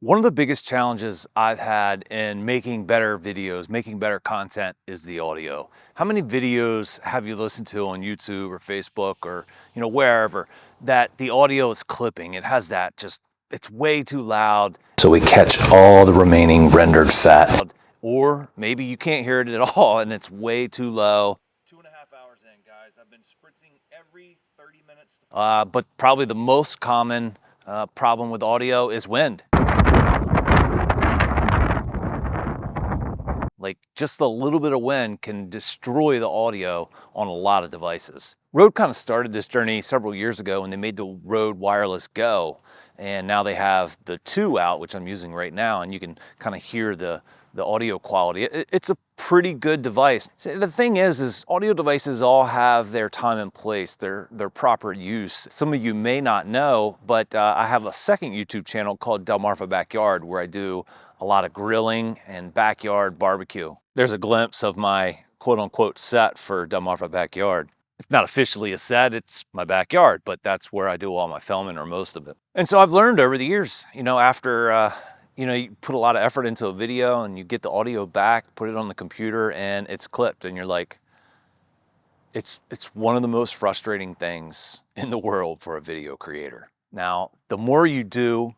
One of the biggest challenges I've had in making better videos, making better content is the audio. How many videos have you listened to on YouTube or Facebook or, wherever that the audio is clipping? It has that it's way too loud. So we catch all the remaining rendered fat. Or maybe you can't hear it at all and it's way too low. 2.5 hours in, guys. I've been spritzing every 30 minutes. But probably the most common problem with audio is wind. Like just a little bit of wind can destroy the audio on a lot of devices. Rode kind of started this journey several years ago when they made the Rode Wireless Go. And now they have the 2 out, which I'm using right now, and you can kind of hear the audio quality. It's a pretty good device. So the thing is audio devices all have their time and place, their proper use. Some of you may not know, but I have a second YouTube channel called Delmarva Backyard where I do a lot of grilling and backyard barbecue. There's a glimpse of my quote-unquote set for Delmarva Backyard. It's not officially a set, it's my backyard, but that's where I do all my filming, or most of it. And so I've learned over the years, after you put a lot of effort into a video and you get the audio back, put it on the computer and it's clipped, and you're like, it's one of the most frustrating things in the world for a video creator. Now, the more you do,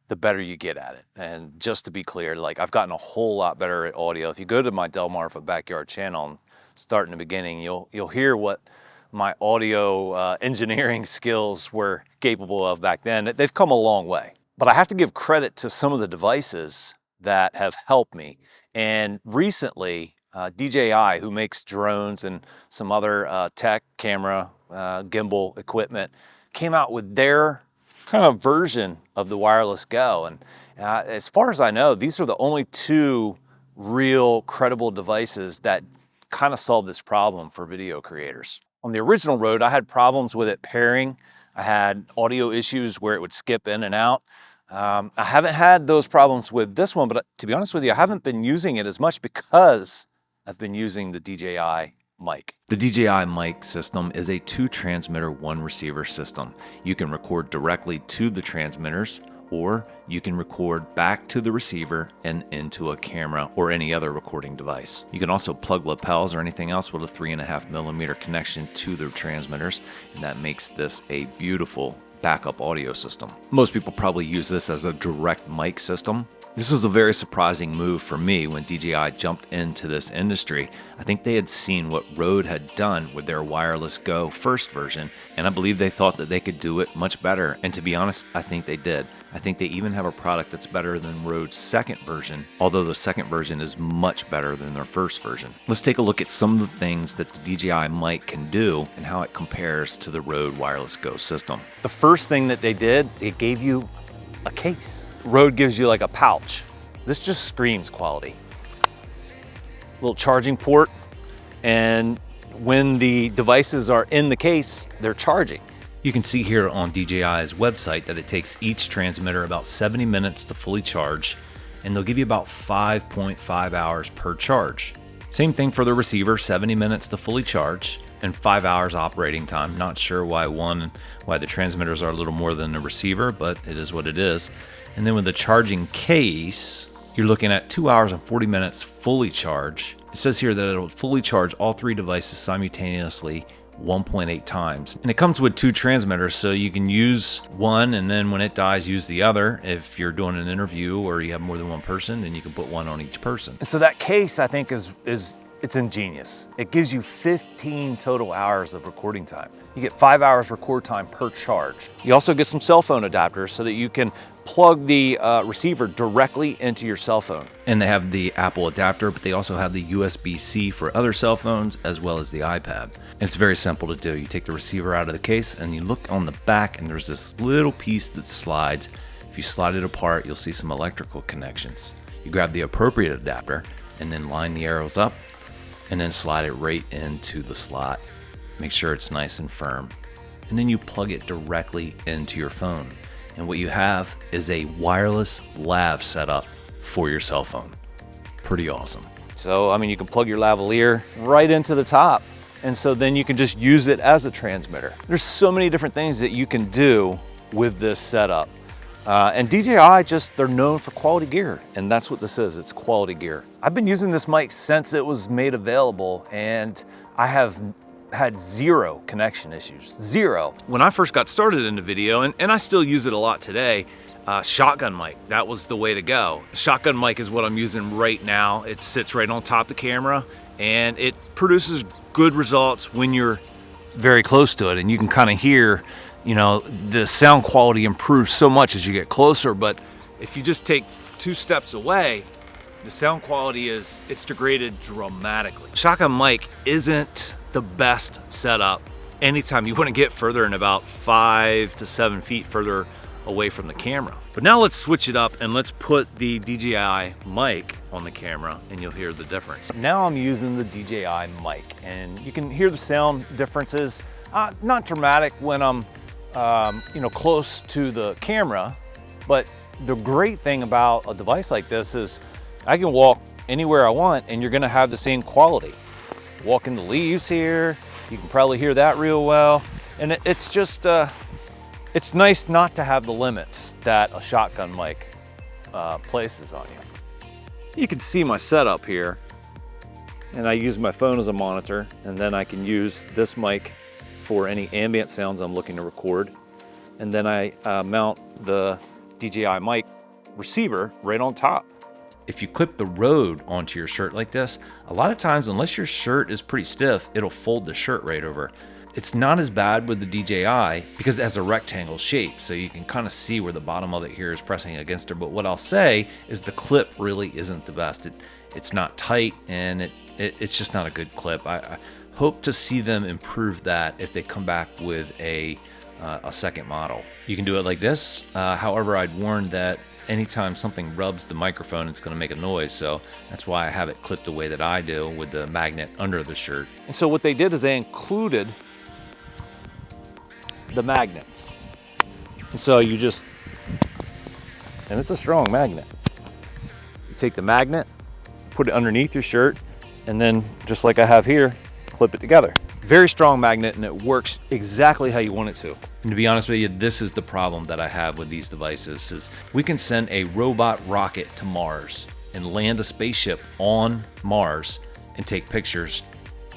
the better you get at it. And just to be clear, like I've gotten a whole lot better at audio. If you go to my Delmarva Backyard channel and start in the beginning, you'll hear what my audio engineering skills were capable of back then. They've come a long way. But I have to give credit to some of the devices that have helped me. And recently, DJI, who makes drones and some other tech, camera, gimbal equipment, came out with their kind of version of the Wireless Go. And as far as I know, these are the only 2 real credible devices that kind of solve this problem for video creators. On the original Rode, I had problems with it pairing. I had audio issues where it would skip in and out. I haven't had those problems with this one, but to be honest with you, I haven't been using it as much because I've been using the DJI mic. The DJI mic system is a 2 transmitter, 1 receiver system. You can record directly to the transmitters, or you can record back to the receiver and into a camera or any other recording device. You can also plug lapels or anything else with a 3.5mm connection to the transmitters, and that makes this a beautiful backup audio system. Most people probably use this as a direct mic system. This was a very surprising move for me when DJI jumped into this industry. I think they had seen what Rode had done with their Wireless Go first version, and I believe they thought that they could do it much better. And to be honest, I think they did. I think they even have a product that's better than Rode's second version, although the second version is much better than their first version. Let's take a look at some of the things that the DJI mic can do and how it compares to the Rode Wireless Go system. The first thing that they did, they gave you a case. Rode gives you like a pouch. This just screams quality. Little charging port, and when the devices are in the case, they're charging. You can see here on DJI's website that it takes each transmitter about 70 minutes to fully charge, and they'll give you about 5.5 hours per charge. Same thing for the receiver, 70 minutes to fully charge and 5 hours operating time. Not sure why the transmitters are a little more than the receiver, but it is what it is. And then with the charging case, you're looking at 2 hours and 40 minutes fully charge. It says here that it'll fully charge all 3 devices simultaneously 1.8 times. And it comes with 2 transmitters, so you can use one, and then when it dies, use the other. If you're doing an interview or you have more than one person, then you can put one on each person. And so that case, I think, it's ingenious. It gives you 15 total hours of recording time. You get 5 hours record time per charge. You also get some cell phone adapters so that you can plug the receiver directly into your cell phone. And they have the Apple adapter, but they also have the USB-C for other cell phones as well as the iPad. And it's very simple to do. You take the receiver out of the case and you look on the back, and there's this little piece that slides. If you slide it apart, you'll see some electrical connections. You grab the appropriate adapter and then line the arrows up and then slide it right into the slot. Make sure it's nice and firm. And then you plug it directly into your phone. And what you have is a wireless lav setup for your cell phone. Pretty awesome. So, I mean, you can plug your lavalier right into the top. And so then you can just use it as a transmitter. There's so many different things that you can do with this setup. And DJI they're known for quality gear, and that's what this is, it's quality gear. I've been using this mic since it was made available, and I have had zero connection issues, zero. When I first got started in the video, and I still use it a lot today, shotgun mic, that was the way to go. Shotgun mic is what I'm using right now. It sits right on top of the camera, and it produces good results when you're very close to it, and you can kind of hear, you know, the sound quality improves so much as you get closer. But if you just take 2 steps away, the sound quality it's degraded dramatically. Shotgun mic isn't the best setup anytime you want to get further than about 5 to 7 feet further away from the camera. But now let's switch it up and let's put the DJI mic on the camera and you'll hear the difference. Now I'm using the DJI mic and you can hear the sound differences. Not dramatic when I'm you know, close to the camera, but the great thing about a device like this is I can walk anywhere I want and you're gonna have the same quality. Walk in the leaves here, you can probably hear that real well. And it's just, it's nice not to have the limits that a shotgun mic places on you. You can see my setup here, and I use my phone as a monitor, and then I can use this mic for any ambient sounds I'm looking to record. And then I mount the DJI mic receiver right on top. If you clip the Rode onto your shirt like this, a lot of times, unless your shirt is pretty stiff, it'll fold the shirt right over. It's not as bad with the DJI because it has a rectangle shape, so you can kind of see where the bottom of it here is pressing against her. But what I'll say is the clip really isn't the best. It's not tight, and it's just not a good clip. I hope to see them improve that if they come back with a second model. You can do it like this. However, I'd warn that anytime something rubs the microphone, it's going to make a noise. So that's why I have it clipped the way that I do with the magnet under the shirt. And so what they did is they included the magnets. And so you just, and it's a strong magnet. You take the magnet, put it underneath your shirt, and then just like I have here, clip it together. Very strong magnet, and it works exactly how you want it to. And to be honest with you, this is the problem that I have with these devices is we can send a robot rocket to Mars and land a spaceship on Mars and take pictures.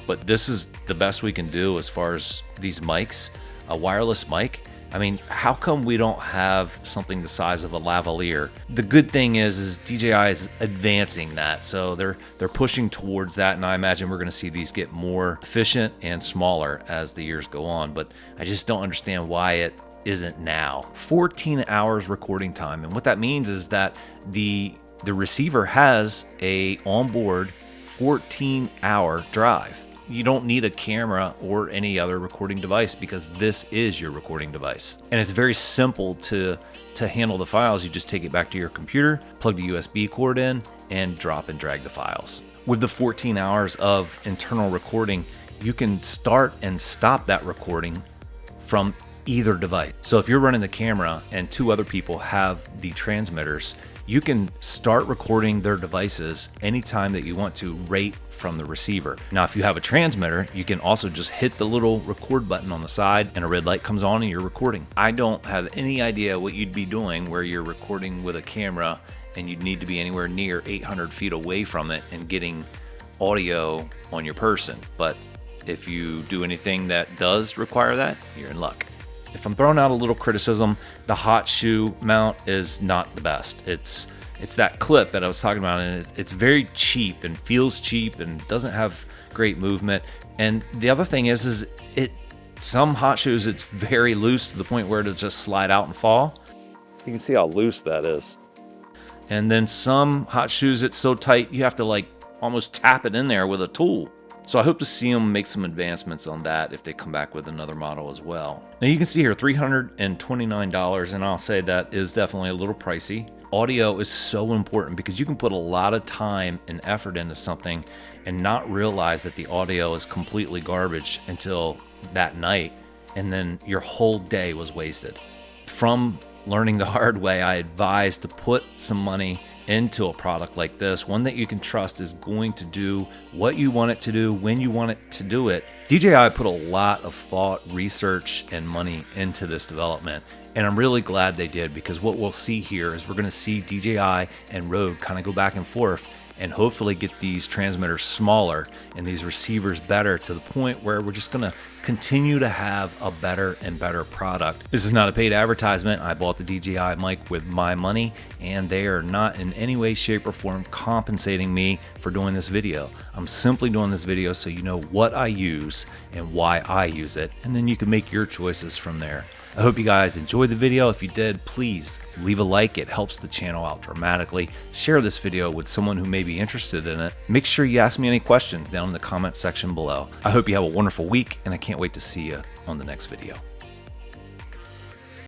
But this is the best we can do as far as these mics. A wireless mic, I mean, how come we don't have something the size of a lavalier? The good thing is DJI is advancing that, so they're pushing towards that, and I imagine we're going to see these get more efficient and smaller as the years go on. But I just don't understand why it isn't now. 14 hours recording time, and what that means is that the receiver has a onboard 14-hour drive. You don't need a camera or any other recording device because this is your recording device. And it's very simple to handle the files. You just take it back to your computer, plug the USB cord in, and drop and drag the files. With the 14 hours of internal recording, you can start and stop that recording from either device. So if you're running the camera and 2 other people have the transmitters, you can start recording their devices anytime that you want to right from the receiver. Now, if you have a transmitter, you can also just hit the little record button on the side and a red light comes on and you're recording. I don't have any idea what you'd be doing where you're recording with a camera and you'd need to be anywhere near 800 feet away from it and getting audio on your person. But if you do anything that does require that, you're in luck. If I'm throwing out a little criticism, the hot shoe mount is not the best. It's that clip that I was talking about, and it's very cheap and feels cheap and doesn't have great movement. And the other thing is some hot shoes, it's very loose to the point where it'll just slide out and fall. You can see how loose that is. And then some hot shoes, it's so tight you have to like almost tap it in there with a tool. So I hope to see them make some advancements on that if they come back with another model as well. Now you can see here $329, and I'll say that is definitely a little pricey. Audio is so important because you can put a lot of time and effort into something and not realize that the audio is completely garbage until that night, and then your whole day was wasted. From learning the hard way, I advise to put some money into a product like this, one that you can trust is going to do what you want it to do when you want it to do it. DJI put a lot of thought, research, and money into this development, And I'm really glad they did, because what we'll see here is we're going to see DJI and Rode kind of go back and forth and hopefully get these transmitters smaller and these receivers better, to the point where we're just going to continue to have a better and better product. This is not a paid advertisement. I bought the DJI mic with my money, and they are not in any way, shape, or form compensating me for doing this video. I'm simply doing this video so you know what I use and why I use it, and then you can make your choices from there. I hope you guys enjoyed the video. If you did, please leave a like. It helps the channel out dramatically. Share this video with someone who may be interested in it. Make sure you ask me any questions down in the comment section below. I hope you have a wonderful week, and I can't wait to see you on the next video.